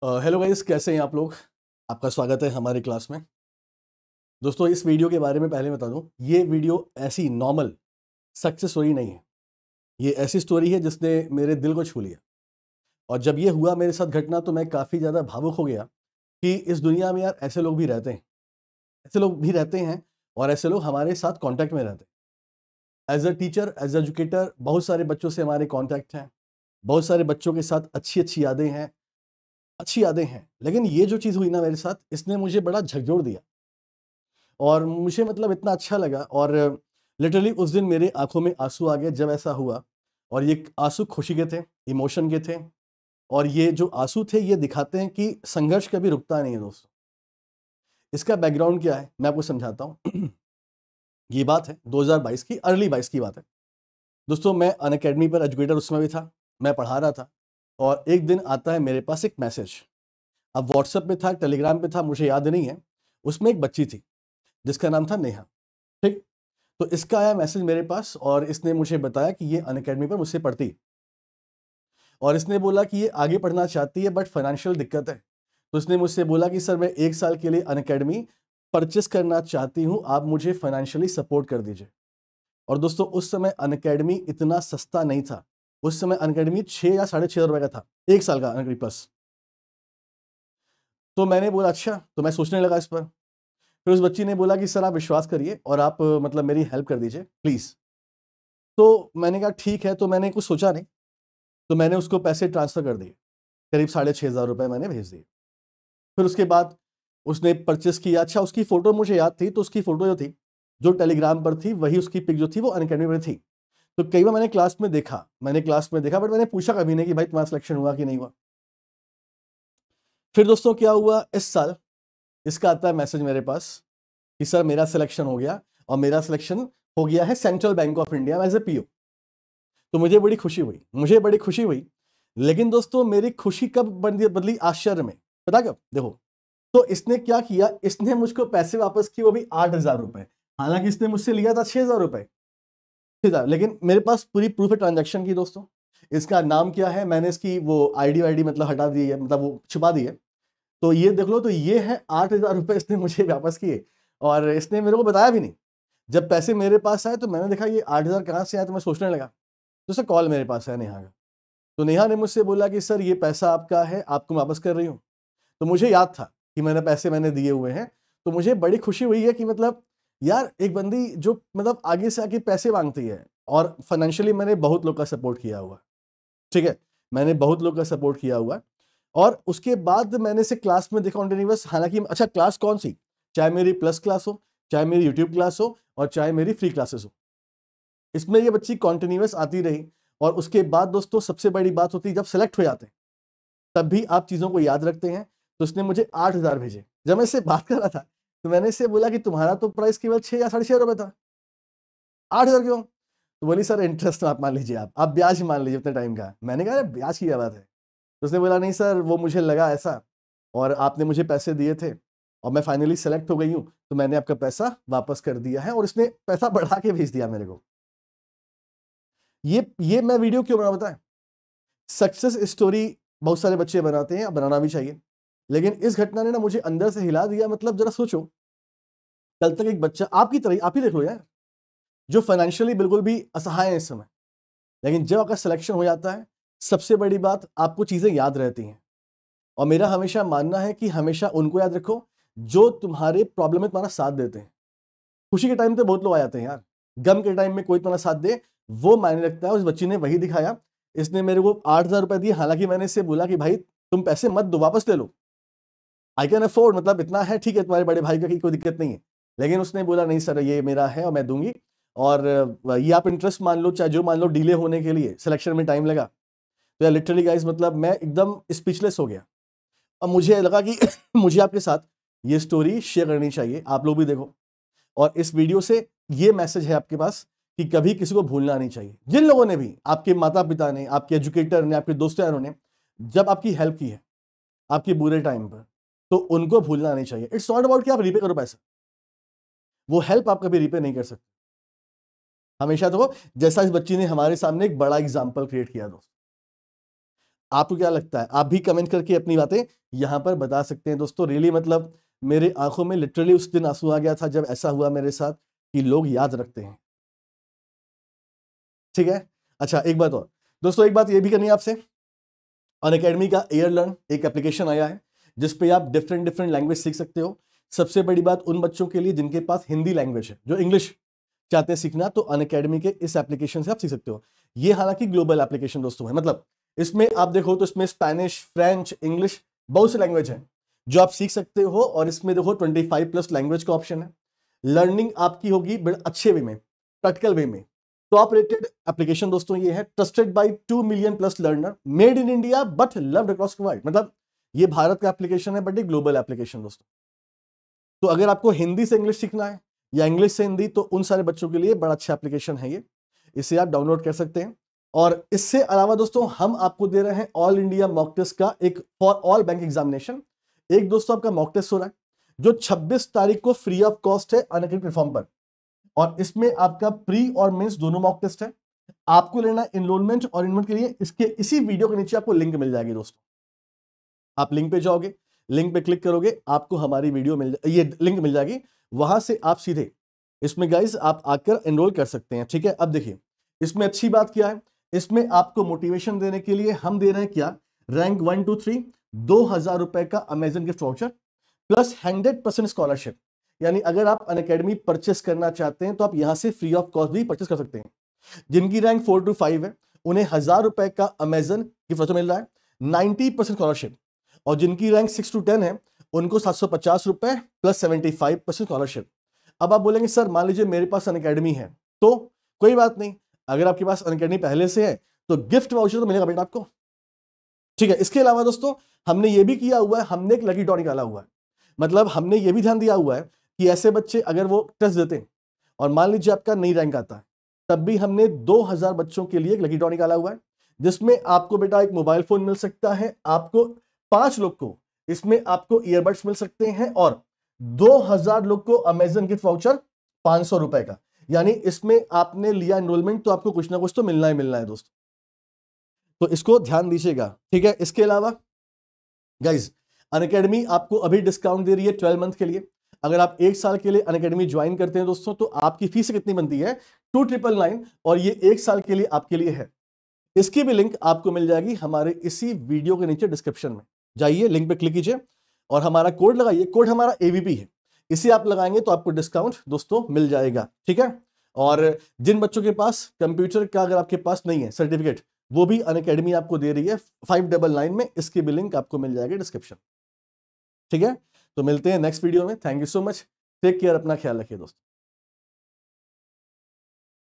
Hello guys, कैसे हैं आप लोग। आपका स्वागत है हमारी क्लास में। दोस्तों, इस वीडियो के बारे में पहले बता दूं, ये वीडियो ऐसी नॉर्मल सक्सेस स्टोरी नहीं है। ये ऐसी स्टोरी है जिसने मेरे दिल को छू लिया। और जब ये हुआ मेरे साथ घटना, तो मैं काफ़ी ज़्यादा भावुक हो गया कि इस दुनिया में यार ऐसे लोग भी रहते हैं, ऐसे लोग भी रहते हैं और ऐसे लोग हमारे साथ कॉन्टैक्ट में रहते हैं। As a teacher, as educator, बहुत सारे बच्चों से हमारे कॉन्टैक्ट हैं, बहुत सारे बच्चों के साथ अच्छी अच्छी यादें हैं, अच्छी यादें हैं। लेकिन ये जो चीज़ हुई ना मेरे साथ, इसने मुझे बड़ा झकझोर दिया और मुझे मतलब इतना अच्छा लगा। और लिटरली उस दिन मेरे आंखों में आंसू आ गए जब ऐसा हुआ। और ये आंसू खुशी के थे, इमोशन के थे। और ये जो आंसू थे, ये दिखाते हैं कि संघर्ष कभी रुकता नहीं है दोस्तों। इसका बैकग्राउंड क्या है, मैं आपको समझाता हूँ। ये बात है 2022 की, अर्ली 22 की बात है दोस्तों। मैं अनअकैडमी पर एजुकेटर उस समय भी था, मैं पढ़ा रहा था। और एक दिन आता है मेरे पास एक मैसेज। अब व्हाट्सएप पे था, टेलीग्राम पे था, मुझे याद नहीं है। उसमें एक बच्ची थी जिसका नाम था नेहा। ठीक। तो इसका आया मैसेज मेरे पास और इसने मुझे बताया कि ये अनअकैडमी पर मुझसे पढ़ती और इसने बोला कि ये आगे पढ़ना चाहती है बट फाइनेंशियल दिक्कत है। तो इसने मुझसे बोला कि सर, मैं 1 साल के लिए अनअकैडमी परचेस करना चाहती हूँ, आप मुझे फाइनेंशियली सपोर्ट कर दीजिए। और दोस्तों, उस समय अनअकैडमी इतना सस्ता नहीं था। उस समय अनअकैडमी 6 या 6,500 रुपए का था, 1 साल का अनअकैडमी प्लस। तो मैंने बोला अच्छा, तो मैं सोचने लगा इस पर। फिर उस बच्ची ने बोला कि सर आप विश्वास करिए और आप मतलब मेरी हेल्प कर दीजिए प्लीज़। तो मैंने कहा ठीक है। तो मैंने कुछ सोचा नहीं, तो मैंने उसको पैसे ट्रांसफ़र कर दिए। करीब 6,500 रुपए मैंने भेज दिए। फिर उसके बाद उसने परचेस किया। अच्छा, उसकी फ़ोटो मुझे याद थी, तो उसकी फ़ोटो जो थी, जो टेलीग्राम पर थी, वही उसकी पिक जो थी वो अनअकैडमी पर थी। तो कई बार मैंने क्लास में देखा बट मैंने पूछा कभी नहीं कि भाई तुम्हारा सिलेक्शन हुआ कि नहीं हुआ। फिर दोस्तों क्या हुआ, इस साल इसका आता है मैसेज मेरे पास कि सर मेरा सिलेक्शन हो गया और मेरा सिलेक्शन हो गया है central bank of India as a PO. तो मुझे बड़ी खुशी हुई। लेकिन दोस्तों, मेरी खुशी कब बदली आश्चर्य में, पता कब? देखो, तो इसने क्या किया, इसने मुझको पैसे वापस किए, वो भी 8,000 रुपए। हालांकि इसने मुझसे लिया था 6,000 रुपए, 6,000। लेकिन मेरे पास पूरी प्रूफ है ट्रांजैक्शन की दोस्तों। इसका नाम क्या है, मैंने इसकी वो आईडी वाईडी मतलब हटा दी है, मतलब वो छुपा दी है। तो ये देख लो, तो ये है 8,000 रुपए इसने मुझे वापस किए और इसने मेरे को बताया भी नहीं। जब पैसे मेरे पास आए तो मैंने देखा ये 8,000 कहाँ से आया, तो मैं सोचने लगा। तो सर कॉल मेरे पास है नेहा का। तो नेहा ने मुझसे बोला कि सर ये पैसा आपका है, आपको वापस कर रही हूँ। तो मुझे याद था कि मैंने दिए हुए हैं। तो मुझे बड़ी खुशी हुई है कि मतलब यार, एक बंदी जो मतलब आगे से आके पैसे मांगती है। और फाइनेंशियली मैंने बहुत लोग का सपोर्ट किया हुआ, ठीक है, मैंने बहुत लोग का सपोर्ट किया हुआ। और उसके बाद मैंने इसे क्लास में देखा कॉन्टिन्यूअस। हालांकि अच्छा, क्लास कौन सी, चाहे मेरी प्लस क्लास हो, चाहे मेरी यूट्यूब क्लास हो और चाहे मेरी फ्री क्लासेस हो, इसमें ये बच्ची कॉन्टिन्यूअस आती रही। और उसके बाद दोस्तों, सबसे बड़ी बात होती है जब सेलेक्ट हो जाते हैं, तब भी आप चीजों को याद रखते हैं। तो उसने मुझे 8,000 भेजे। जब मैं इससे बात कर रहा था, तो मैंने इससे बोला कि तुम्हारा तो प्राइस केवल 6 या 6,500 रुपए था, 8,000 क्यों? तो बोली सर इंटरेस्ट आप मान लीजिए, आप ब्याज मान लीजिए उतने टाइम का। मैंने कहा ब्याज की क्या बात है? तो उसने बोला नहीं सर, वो मुझे लगा ऐसा और आपने मुझे पैसे दिए थे और मैं फाइनली सेलेक्ट हो गई हूँ, तो मैंने आपका पैसा वापस कर दिया है। और इसने पैसा बढ़ा के भेज दिया मेरे को। ये मैं वीडियो क्यों बना बताएं? सक्सेस स्टोरी बहुत सारे बच्चे बनाते हैं, बनाना भी चाहिए। लेकिन इस घटना ने ना मुझे अंदर से हिला दिया। मतलब जरा सोचो, कल तक एक बच्चा आपकी तरह, आप ही देख लो यार, जो फाइनेंशियली बिल्कुल भी असहाय है इस समय, लेकिन जब आपका सिलेक्शन हो जाता है, सबसे बड़ी बात, आपको चीजें याद रहती हैं। और मेरा हमेशा मानना है कि हमेशा उनको याद रखो जो तुम्हारे प्रॉब्लम में तुम्हारा साथ देते हैं। खुशी के टाइम पे बहुत लोग आ जाते हैं यार, गम के टाइम में कोई तुम्हारा साथ दे, वो मायने रखता है। उस बच्ची ने वही दिखाया। इसने मेरे को 8,000 रुपए दिए। हालांकि मैंने इससे बोला कि भाई तुम पैसे मत दो, वापस ले लो, आई कैन अफोर्ड, मतलब इतना है, ठीक है, तुम्हारे बड़े भाई का की कोई दिक्कत नहीं है। लेकिन उसने बोला नहीं सर, ये मेरा है और मैं दूंगी। और ये आप इंटरेस्ट मान लो, चाहे जो मान लो, डिले होने के लिए सिलेक्शन में टाइम लगा। तो यार लिटरली गाइस, मतलब मैं एकदम स्पीचलेस हो गया। अब मुझे लगा कि मुझे आपके साथ ये स्टोरी शेयर करनी चाहिए, आप लोग भी देखो। और इस वीडियो से ये मैसेज है आपके पास कि कभी किसी को भूलना नहीं चाहिए। जिन लोगों ने भी, आपके माता पिता ने, आपके एजुकेटर ने, आपके दोस्त यारों ने जब आपकी हेल्प की है आपके बुरे टाइम पर, तो उनको भूलना नहीं चाहिए। इट्स नॉट अबाउट कि आप रीपे करो पैसा, वो हेल्प आप कभी रीपे नहीं कर सकते। हमेशा तो जैसा इस बच्ची ने हमारे सामने एक बड़ा एग्जाम्पल क्रिएट किया दोस्त। आपको क्या लगता है? आप भी कमेंट करके अपनी बातें यहां पर बता सकते हैं दोस्तों। रियली मतलब मेरे आंखों में लिटरली उस दिन आंसू आ गया था जब ऐसा हुआ मेरे साथ कि लोग याद रखते हैं। ठीक है, अच्छा एक बात और दोस्तों, एक बात ये भी करनी है आपसे, अनअकैडमी का एयर लर्न एक एप्लीकेशन आया है जिसपे आप डिफरेंट डिफरेंट लैंग्वेज सीख सकते हो। सबसे बड़ी बात उन बच्चों के लिए जिनके पास हिंदी लैंग्वेज है, जो इंग्लिश चाहते हैं सीखना, तो अनअकैडमी के इस एप्लीकेशन से आप सीख सकते हो। ये हालांकि ग्लोबल एप्लीकेशन दोस्तों है, मतलब इसमें आप देखो तो इसमें स्पेनिश, फ्रेंच, इंग्लिश बहुत से लैंग्वेज हैं जो आप सीख सकते हो। और इसमें देखो 25+ लैंग्वेज का ऑप्शन है। लर्निंग आपकी होगी बड़े अच्छे वे में, प्रैक्टिकल वे में। टॉप रेटेड एप्लीकेशन दोस्तों ये है, trusted bye 2 million+ learner, made in India but loved across world. मतलब ये भारत का एप्लीकेशन है बट ये ग्लोबल एप्लीकेशन दोस्तों। तो अगर आपको हिंदी से इंग्लिश सीखना है या इंग्लिश से हिंदी, तो उन सारे बच्चों के लिए बड़ा अच्छा एप्लीकेशन है ये, इसे आप डाउनलोड कर सकते हैं। और इससे अलावा दोस्तों हम आपको दे रहे हैं ऑल इंडिया मॉक टेस्ट का एक फॉर ऑल बैंक एग्जामिनेशन। एक दोस्तों आपका मॉक टेस्ट हो रहा है जो 26 तारीख को फ्री ऑफ कॉस्ट है अनअकैडमी प्लेटफॉर्म पर, और इसमें आपका प्री और मेंस दोनों मॉक टेस्ट है। आपको लेना एनरोलमेंट, और एनरोलमेंट के लिए इसके इसी वीडियो के नीचे आपको लिंक मिल जाएगी दोस्तों। आप लिंक पे जाओगे, लिंक पे क्लिक करोगे, आपको हमारी वीडियो ये लिंक मिल जाएगी, वहां से आप सीधे इसमें गाइज आप आकर एनरोल कर सकते हैं। ठीक है, अब देखिए इसमें अच्छी बात क्या है, इसमें आपको मोटिवेशन देने के लिए हम दे रहे हैं क्या, रैंक 1 2 3 2000 रुपए का Amazon gift voucher plus 100% scholarship. यानी अगर आप अनअकैडमी परचेस करना चाहते हैं तो आप यहां से फ्री ऑफ कॉस्ट भी परचेस कर सकते हैं। जिनकी रैंक 4 to 5 है उन्हें 1000 रुपए का अमेजन गिफ्ट वाउचर मिल रहा है, 90% स्कॉलरशिप। और जिनकी रैंक 6 to 10 है उनको 750 रुपए प्लस 75% स्कॉलरशिप। अब आप बोलेंगे सर मान लीजिए मेरे पास अनअकैडमी है, तो कोई बात नहीं, अगर आपके पास अनअकैडमी पहले से है तो गिफ्ट वाउचर तो मिलेगा बेटा आपको। ठीक है, इसके अलावा दोस्तों हमने ये भी किया हुआ है, हमने एक लकी ड्रॉ निकाला हुआ है। मतलब हमने ये भी ध्यान दिया हुआ है कि ऐसे बच्चे अगर वो टेस्ट देते हैं और मान लीजिए आपका नई रैंक आता है, तब भी हमने 2000 बच्चों के लिए एक लकी ड्रॉ निकाला हुआ है, जिसमें आपको बेटा एक मोबाइल फोन मिल सकता है, आपको 5 लोग को इसमें आपको ईयरबड्स मिल सकते हैं, और 2000 लोग को अमेजन गिफ्ट वाउचर 500 रुपए का। यानी इसमें आपने लिया एनरोलमेंट तो आपको कुछ ना कुछ तो मिलना है दोस्तों, तो इसको ध्यान दीजिएगा। ठीक है, इसके अलावा गाइज अनअकैडमी आपको अभी डिस्काउंट दे रही है 12 मंथ के लिए। अगर आप 1 साल के लिए अनअकैडमी ज्वाइन करते हैं दोस्तों, तो आपकी फीस कितनी बनती है, 2999, और ये 1 साल के लिए आपके लिए है। इसकी भी लिंक आपको मिल जाएगी हमारे इसी वीडियो के नीचे डिस्क्रिप्शन में, जाइए लिंक पे क्लिक कीजिए और हमारा कोड लगाइए। कोड हमारा एवीपी है, इसे आप लगाएंगे तो आपको डिस्काउंट दोस्तों मिल जाएगा। ठीक है, और जिन बच्चों के पास कंप्यूटर का अगर आपके पास नहीं है सर्टिफिकेट, वो भी अनअकैडमी आपको दे रही है 599 में, इसकी भी लिंक आपको मिल जाएगी डिस्क्रिप्शन। ठीक है, तो मिलते हैं नेक्स्ट वीडियो में। Thank you so much, take care, अपना ख्याल रखिए दोस्तों।